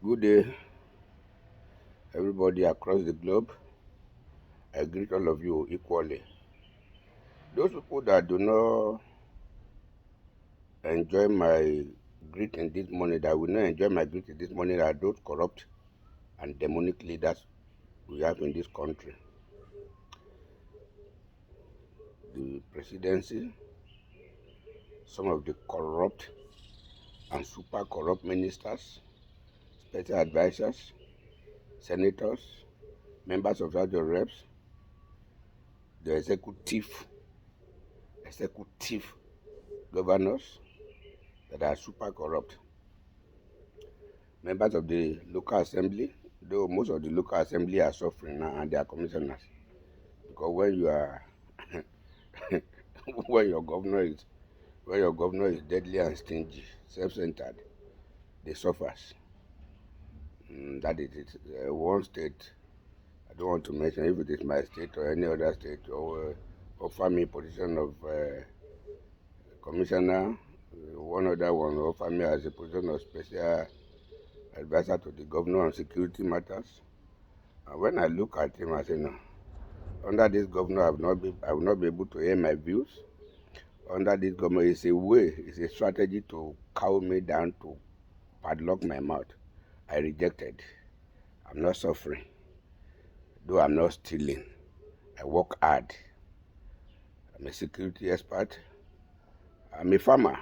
Good day, everybody across the globe. I greet all of you equally. Those people that do not enjoy my greeting this morning, that will not enjoy my greeting this morning, are those corrupt and demonic leaders we have in this country. The presidency, some of the corrupt and super corrupt ministers, special advisors, senators, members of House of Reps, the executive governors that are super corrupt. Members of the local assembly, though most of the local assembly are suffering now and they are commissioners. Because when you are when your governor is deadly and stingy, self-centered, they suffers. That is it. One state, I don't want to mention if it is my state or any other state, or offer me position of commissioner, one other one offer me as a position of special advisor to the governor on security matters. And when I look at him, I say, no, under this governor, I will not be able to hear my views. Under this government, it's a strategy to cow me down, to padlock my mouth. I rejected. I'm not suffering, though I'm not stealing. I work hard. I'm a security expert. I'm a farmer.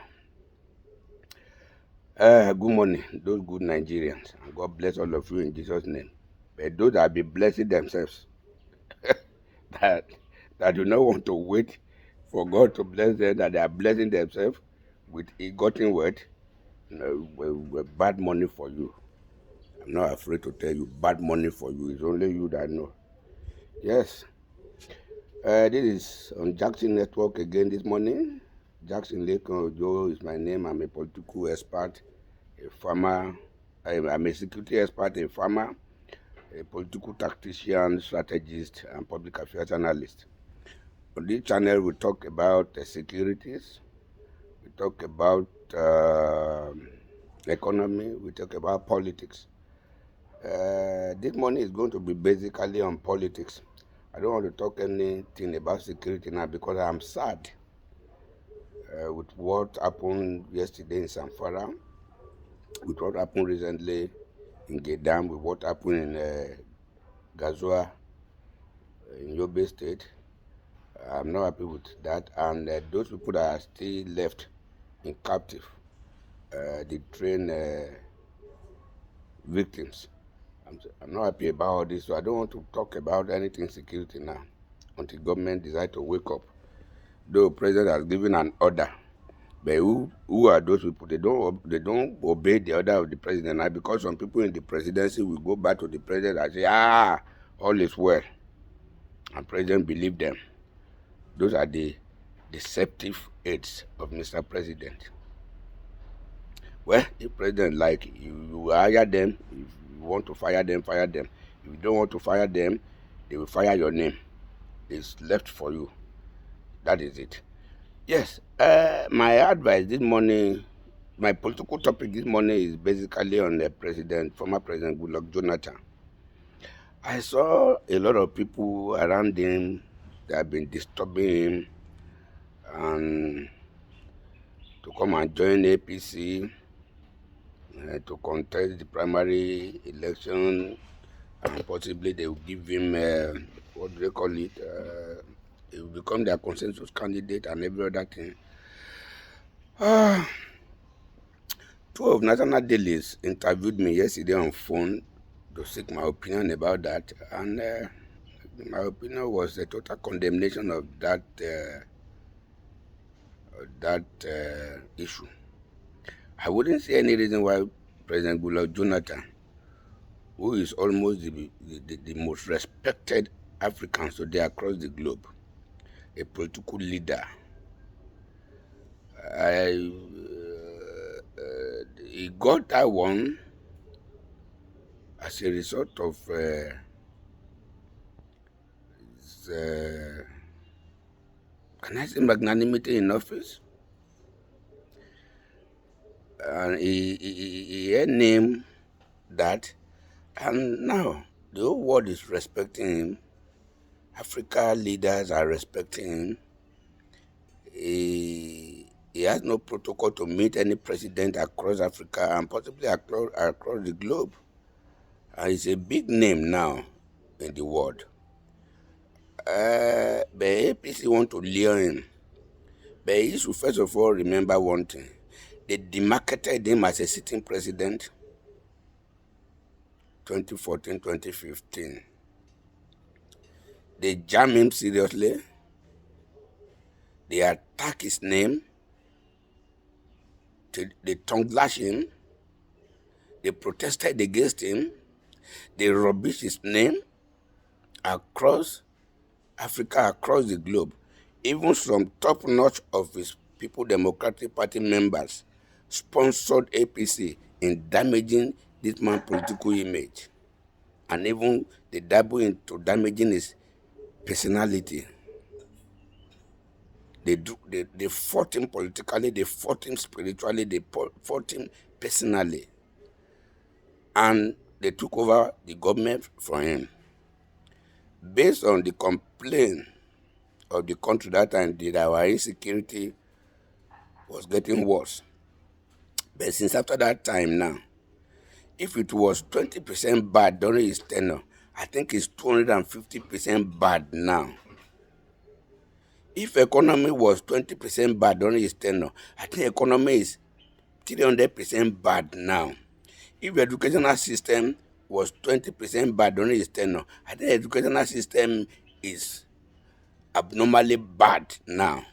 Good morning, those good Nigerians, and God bless all of you in Jesus' name. But those that be blessing themselves, that do not want to wait for God to bless them, that they are blessing themselves with ill-gotten word, bad money for you. I'm not afraid to tell you, bad money for you. It's only you that know. Yes. This is on Jackson Network again this morning. Jackson Lekon Ojo is my name. I'm a political expert, a farmer. I'm a security expert, a farmer, a political tactician, strategist, and public affairs analyst. On this channel, we talk about securities, we talk about economy, we talk about politics. This morning is going to be basically on politics. I don't want to talk anything about security now because I'm sad with what happened yesterday in Zamfara, with what happened recently in Gedam, with what happened in Gazua, in Yobe State. I'm not happy with that, and those people that are still left in captive, the train victims. I'm not happy about all this, so I don't want to talk about anything security now until government decide to wake up. Though president has given an order, but who are those people? They don't obey the order of the president now, because some people in the presidency will go back to the president and say, all is well, and president believe them. Those are the deceptive aides of Mr. President. Well, if president like, you hire them. If you want to fire them, fire them. If you don't want to fire them, they will fire your name. It's left for you. That is it. Yes, my advice this morning, my political topic this morning is basically on the former President Goodluck Jonathan. I saw a lot of people around him that have been disturbing him and to come and join APC to contest the primary election, and possibly they will give him, what do they call it, he will become their consensus candidate and every other thing. Two of national dailies interviewed me yesterday on phone to seek my opinion about that, and my opinion was a total condemnation of that issue. I wouldn't see any reason why President Goodluck Jonathan, who is almost the most respected African today across the globe, a political leader, he got that one as a result of can I say magnanimity in office? And he had name that. And now the whole world is respecting him. Africa leaders are respecting him. He has no protocol to meet any president across Africa and possibly across the globe. And he's a big name now in the world. But APC want to lure him. But he should first of all remember one thing. They demarketed him as a sitting president 2014, 2015. They jam him seriously. They attack his name. They tongue lash him. They protested against him. They rubbish his name across Africa, across the globe. Even some top-notch of his People Democratic Party members sponsored APC in damaging this man's political image. And even they dabble into damaging his personality. They fought him politically, they fought him spiritually, they fought him personally. And they took over the government from him. Based on the complaint of the country that time, that our insecurity was getting worse. But since after that time now, if it was 20% bad during his tenure, I think it's 250% bad now. If economy was 20% bad during his tenure, I think economy is 300% bad now. If the educational system was 20% bad during his tenure, I think the educational system is abnormally bad now.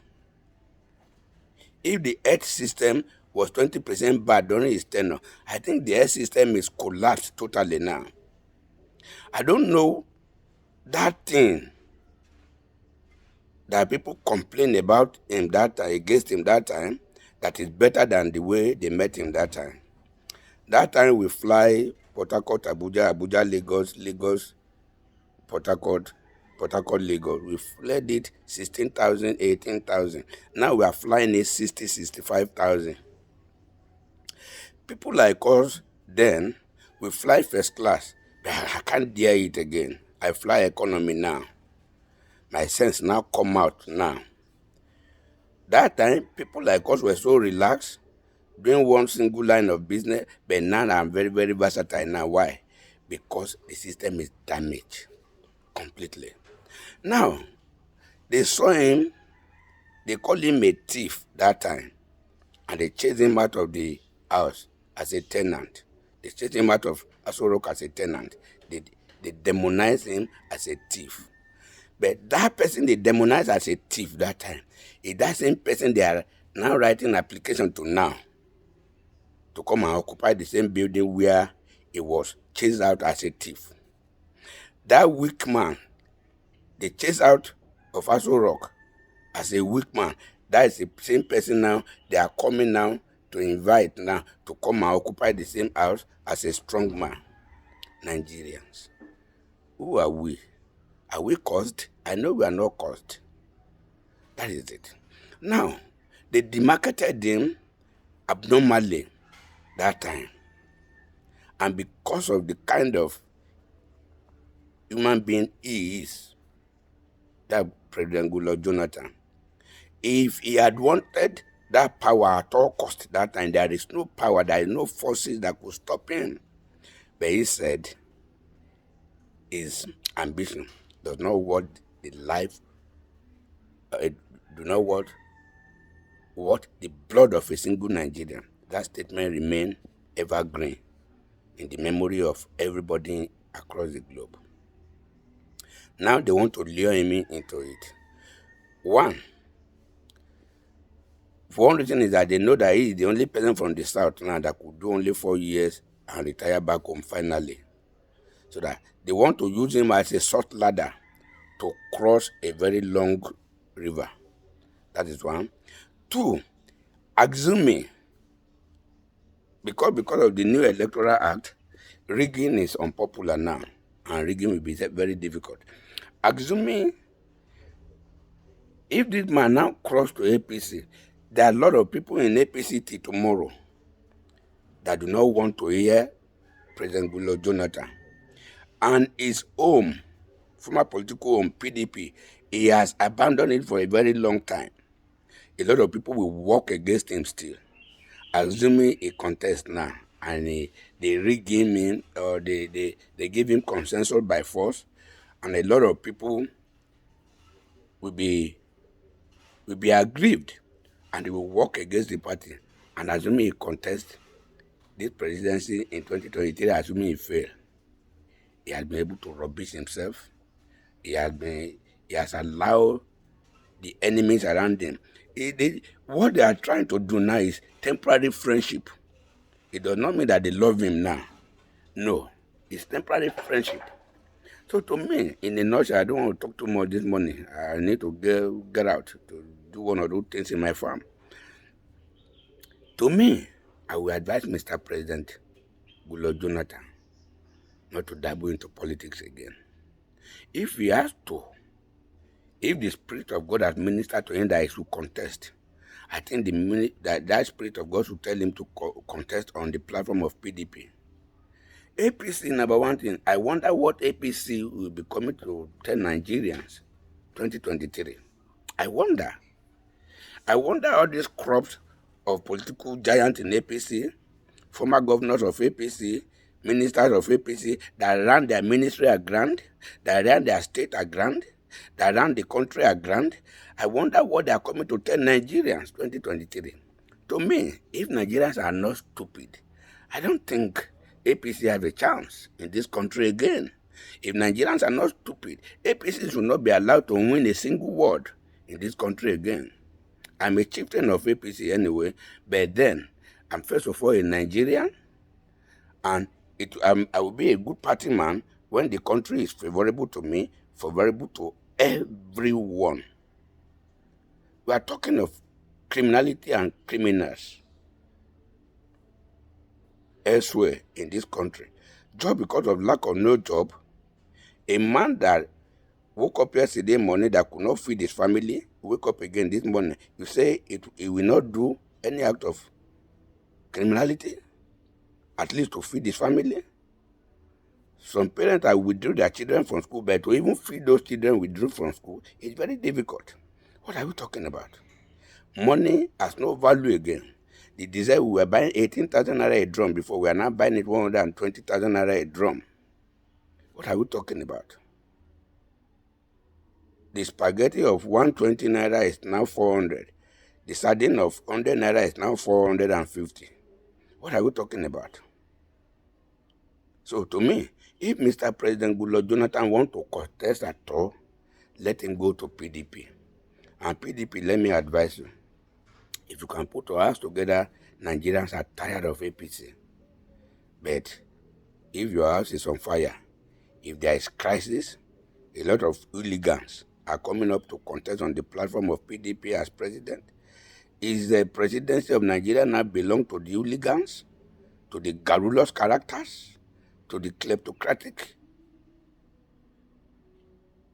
If the health system was 20% bad during his tenure, I think the health system is collapsed totally now. I don't know that thing that people complain about him that time, against him that time, that is better than the way they met him that time. That time we fly Port Harcourt, Abuja, Abuja, Lagos, Lagos, Port Harcourt, Port Harcourt, Lagos. We fled it 16,000, 18,000. Now we are flying it 60, 65,000. People like us then, we fly first class, but I can't dare it again. I fly economy now. My sense now come out now. That time, people like us were so relaxed, doing one single line of business, but now I'm very, very versatile now. Why? Because the system is damaged completely. Now, they saw him, they called him a thief that time, and they chased him out of the house as a tenant. They chased him out of Aso Rock as a tenant. They demonized him as a thief. But that person they demonized as a thief that time is that same person they are now writing application to now to come and occupy the same building where he was chased out as a thief. That weak man, they chased out of Aso Rock as a weak man. That is the same person now they are coming now to invite now to come and occupy the same house as a strong man. Nigerians, who are we? Are we caused? I know we are not caused. That is it. Now, they demarketed him abnormally that time. And because of the kind of human being he is, that President Goodluck Jonathan, if he had wanted that power at all cost that time, there is no power, there is no forces that could stop him. But he said his ambition does not want the life, do not want the blood of a single Nigerian. That statement remains evergreen in the memory of everybody across the globe. Now they want to lure him into it. One reason is that they know that he is the only person from the South now that could do only 4 years and retire back home finally. So that they want to use him as a short ladder to cross a very long river. That is one. Two, assuming, because of the new Electoral Act, rigging is unpopular now, and rigging will be very difficult. Assuming if this man now cross to APC, there are a lot of people in APC till tomorrow that do not want to hear President Goodluck Jonathan. And his home, former political home, PDP, he has abandoned it for a very long time. A lot of people will work against him still, assuming he contests now, and they rig him in, or they give him consensus by force, and a lot of people will be aggrieved, and they will work against the party, and assuming he contests this presidency in 2023, assuming he fails, he has been able to rubbish himself. He has allowed the enemies around him. What they are trying to do now is temporary friendship. It does not mean that they love him now. No, it's temporary friendship. So to me, in a nutshell, I don't want to talk too much this morning. I need to get out to do one or two things in my farm. To me, I will advise Mr. President Goodluck Jonathan not to dabble into politics again. If he has to, if the Spirit of God has ministered to him that he should contest, I think that Spirit of God should tell him to contest on the platform of PDP. APC, number one thing, I wonder what APC will be coming to tell Nigerians 2023. I wonder all these crops of political giants in APC, former governors of APC, ministers of APC that ran their ministry aground, that ran their state aground, that ran the country aground. I wonder what they are coming to tell Nigerians 2023. To me, if Nigerians are not stupid, I don't think APC have a chance in this country again. If Nigerians are not stupid, APC should not be allowed to win a single word in this country again. I'm a chieftain of APC anyway, but then I'm first of all a Nigerian, and I will be a good party man when the country is favorable to me, favorable to everyone. We are talking of criminality and criminals elsewhere in this country. Just because of lack of no job, a man that woke up yesterday morning that could not feed his family, wake up again this morning, you say it will not do any act of criminality, at least to feed his family? Some parents are withdrew their children from school, but to even feed those children withdrew from school, it's very difficult. What are we talking about? Money has no value again. The diesel, we were buying 18,000 naira a drum before, we are now buying it 120,000 naira a drum. What are we talking about? The spaghetti of 120 naira is now 400. The sardine of 100 naira is now 450. What are we talking about? So to me, if Mr. President Goodluck Jonathan wants to contest at all, let him go to PDP. And PDP, let me advise you, if you can put our hands together, Nigerians are tired of APC. But if your house is on fire, if there is crisis, a lot of hooligans are coming up to contest on the platform of PDP as president. Is the presidency of Nigeria now belong to the hooligans, to the garrulous characters, to the kleptocratic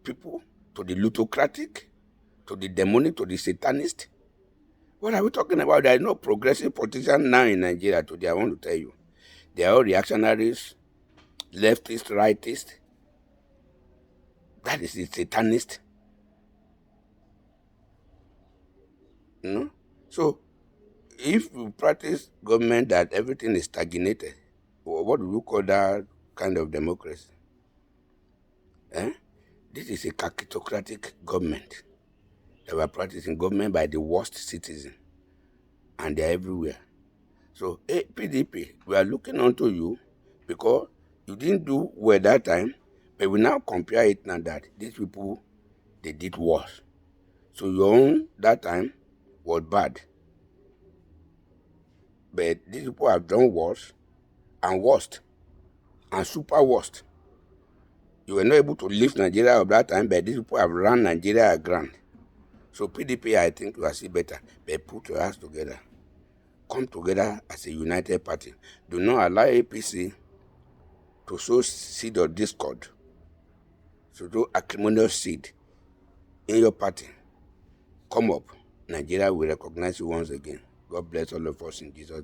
people, to the plutocratic, to the demonic, to the satanist? What are we talking about? There is no progressive politician now in Nigeria today, I want to tell you. They are all reactionaries, leftist, rightist. That is the satanist. So, if you practice government that everything is stagnated, what do you call that kind of democracy? This is a kakitocratic government. They were practicing government by the worst citizen, and they're everywhere. So, PDP, we are looking onto you because you didn't do well that time, but we now compare it now that these people, they did worse. So your own that time was bad. But these people have done worse and worst and super worst. You were not able to lift Nigeria up that time, but these people have run Nigeria aground. So PDP, I think you are see better. But put your hands together. Come together as a united party. Do not allow APC to sow seed of discord, to sow acrimonious seed in your party. Come up. Nigeria will recognize you once again. God bless all of us in Jesus' name.